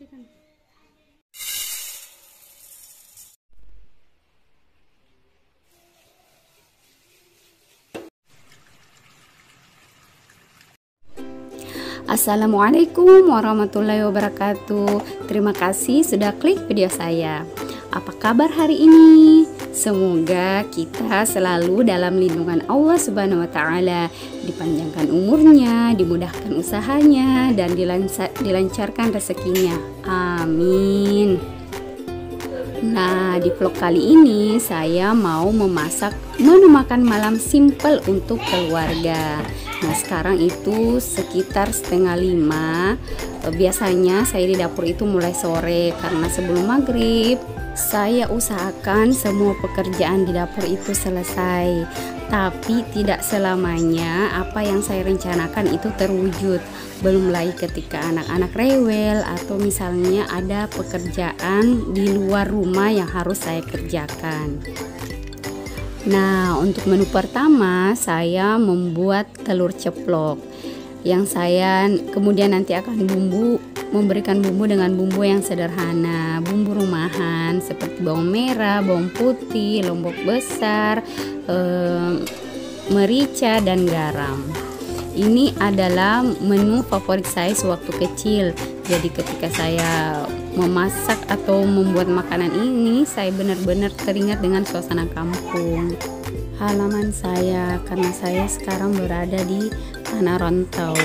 matikan. Assalamualaikum warahmatullahi wabarakatuh. Terima kasih sudah klik video saya. Apa kabar hari ini? Semoga kita selalu dalam lindungan Allah Subhanahu wa Ta'ala, dipanjangkan umurnya, dimudahkan usahanya, dan dilancarkan rezekinya. Amin. Nah, di vlog kali ini saya mau memasak menu makan malam simple untuk keluarga. Nah, sekarang itu sekitar 4:30. Biasanya saya di dapur itu mulai sore karena sebelum maghrib saya usahakan semua pekerjaan di dapur itu selesai. Tapi tidak selamanya apa yang saya rencanakan itu terwujud. Belum lagi ketika anak-anak rewel atau misalnya ada pekerjaan di luar rumah yang harus saya kerjakan. Nah, untuk menu pertama saya membuat telur ceplok yang saya kemudian nanti akan memberikan bumbu dengan bumbu yang sederhana, bumbu rumahan seperti bawang merah, bawang putih, lombok besar, merica, dan garam. Ini adalah menu favorit saya sewaktu kecil. Jadi ketika saya memasak atau membuat makanan ini, saya benar-benar teringat dengan suasana kampung halaman saya, karena saya sekarang berada di tanah rantau.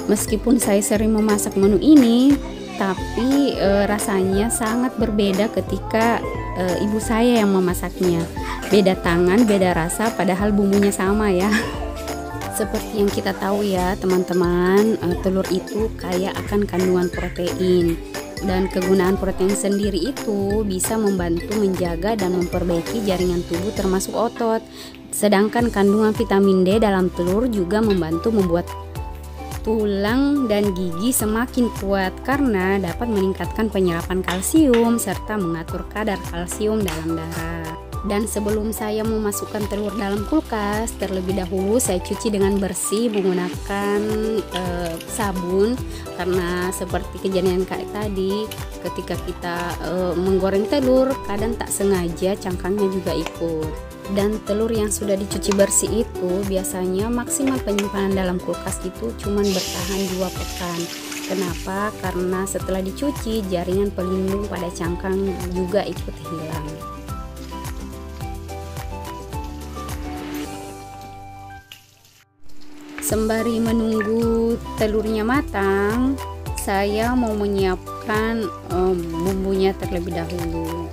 Meskipun saya sering memasak menu ini, tapi rasanya sangat berbeda ketika ibu saya yang memasaknya. Beda tangan, beda rasa, padahal bumbunya sama ya. Seperti yang kita tahu ya teman-teman, telur itu kaya akan kandungan protein, dan kegunaan protein sendiri itu bisa membantu menjaga dan memperbaiki jaringan tubuh termasuk otot. Sedangkan kandungan vitamin D dalam telur juga membantu membuat tulang dan gigi semakin kuat karena dapat meningkatkan penyerapan kalsium serta mengatur kadar kalsium dalam darah. Dan sebelum saya memasukkan telur dalam kulkas, terlebih dahulu saya cuci dengan bersih menggunakan sabun, karena seperti kejadian kayak tadi ketika kita menggoreng telur, kadang tak sengaja cangkangnya juga ikut. Dan telur yang sudah dicuci bersih itu biasanya maksimal penyimpanan dalam kulkas itu cuma bertahan 2 pekan. Kenapa? Karena setelah dicuci jaringan pelindung pada cangkang juga ikut hilang. Sembari menunggu telurnya matang, saya mau menyiapkan bumbunya terlebih dahulu.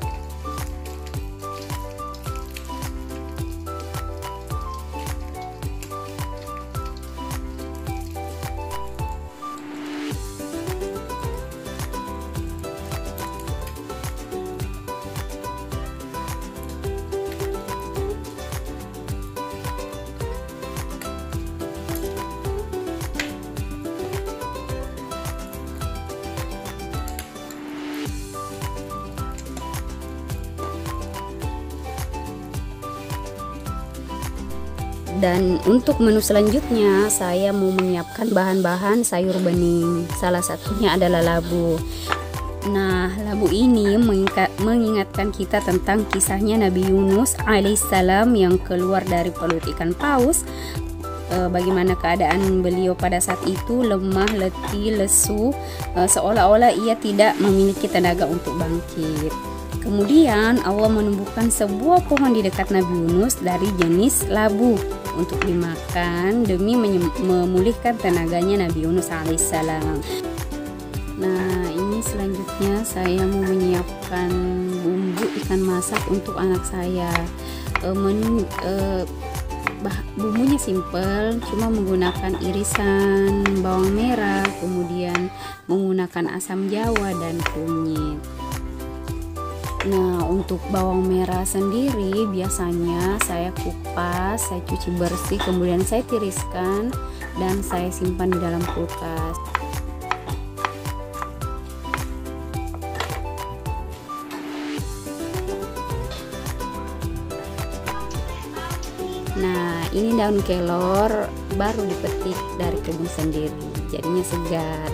Dan untuk menu selanjutnya saya mau menyiapkan bahan-bahan sayur bening. Salah satunya adalah labu. Nah, labu ini mengingatkan kita tentang kisahnya Nabi Yunus alaihissalam yang keluar dari perut ikan paus. Bagaimana keadaan beliau pada saat itu, lemah, letih, lesu, seolah-olah ia tidak memiliki tenaga untuk bangkit. Kemudian Allah menumbuhkan sebuah pohon di dekat Nabi Yunus dari jenis labu untuk dimakan demi memulihkan tenaganya Nabi Yunus alaihissalam. Nah, ini selanjutnya saya mau menyiapkan bumbu ikan masak untuk anak saya. Bumbunya simple, cuma menggunakan irisan bawang merah, kemudian menggunakan asam jawa dan kunyit. Nah, untuk bawang merah sendiri biasanya saya kupas, saya cuci bersih, kemudian saya tiriskan dan saya simpan di dalam kulkas. Nah, ini daun kelor baru dipetik dari kebun sendiri, jadinya segar.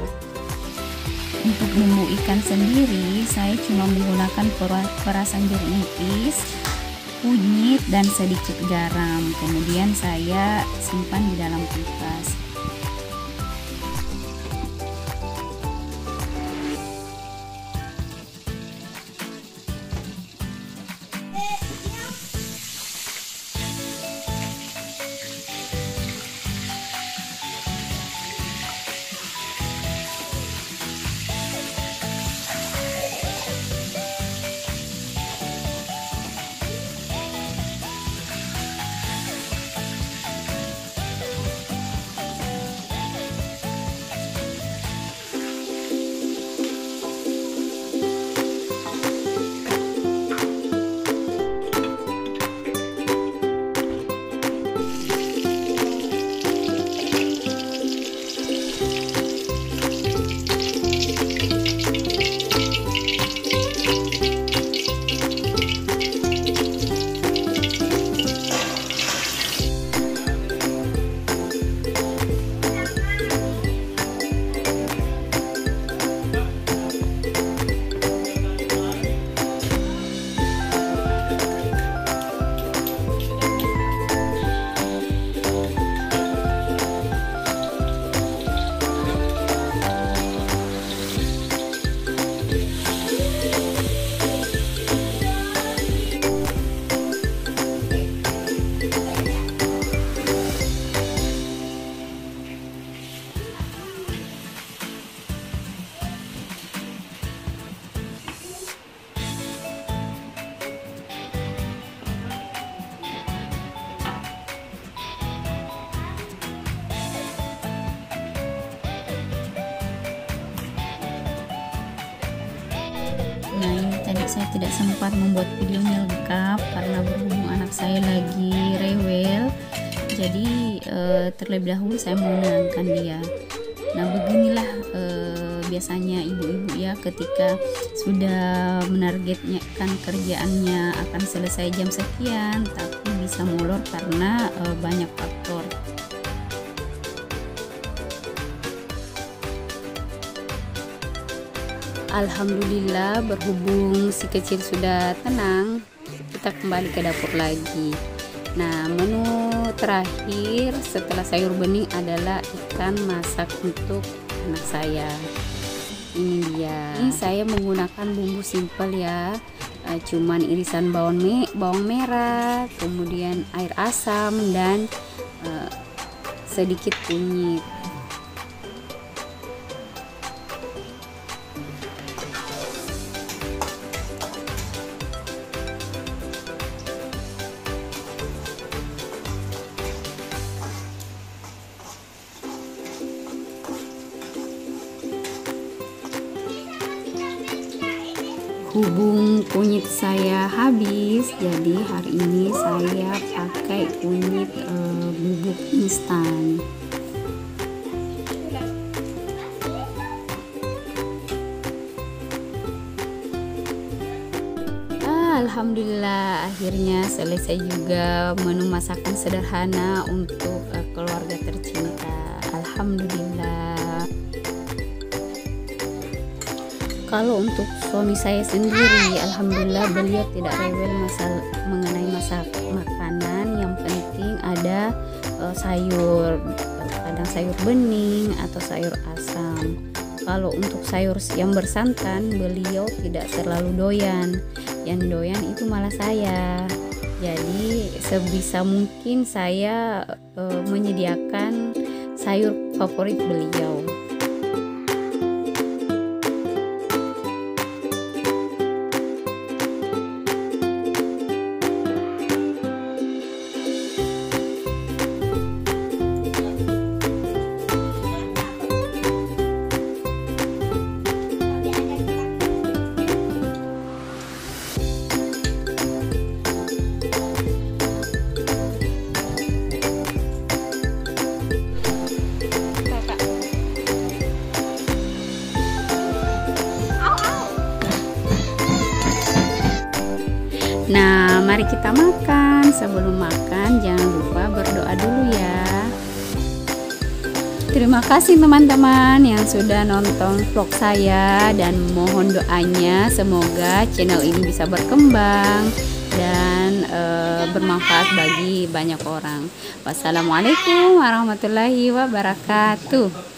untuk bumbu ikan sendiri, saya cuma menggunakan perasan jeruk nipis, kunyit, dan sedikit garam. Kemudian saya simpan di dalam kulkas. Nah, ini tadi saya tidak sempat membuat videonya lengkap karena berhubung anak saya lagi rewel, jadi terlebih dahulu saya menenangkan dia. Nah, beginilah biasanya ibu-ibu ya, ketika sudah menargetkan kerjaannya akan selesai jam sekian, tapi bisa molor karena banyak faktor. Alhamdulillah, berhubung si kecil sudah tenang, kita kembali ke dapur lagi. Nah, menu terakhir setelah sayur bening adalah ikan masak untuk anak saya. Ini dia. Ini saya menggunakan bumbu simpel ya, cuman irisan bawang merah, kemudian air asam, dan sedikit kunyit. Hubung kunyit saya habis, jadi hari ini saya pakai kunyit bubuk instan. Alhamdulillah, akhirnya selesai juga menu masakan sederhana untuk keluarga tercinta. Alhamdulillah. Kalau untuk suami saya sendiri, alhamdulillah beliau tidak rewel mengenai masak makanan. Yang penting ada sayur, kadang sayur bening atau sayur asam. Kalau untuk sayur yang bersantan, beliau tidak terlalu doyan. Yang doyan itu malah saya. Jadi sebisa mungkin saya menyediakan sayur favorit beliau. Nah, mari kita makan. Sebelum makan, jangan lupa berdoa dulu ya. Terima kasih teman-teman yang sudah nonton vlog saya, dan mohon doanya semoga channel ini bisa berkembang dan bermanfaat bagi banyak orang. Wassalamualaikum warahmatullahi wabarakatuh.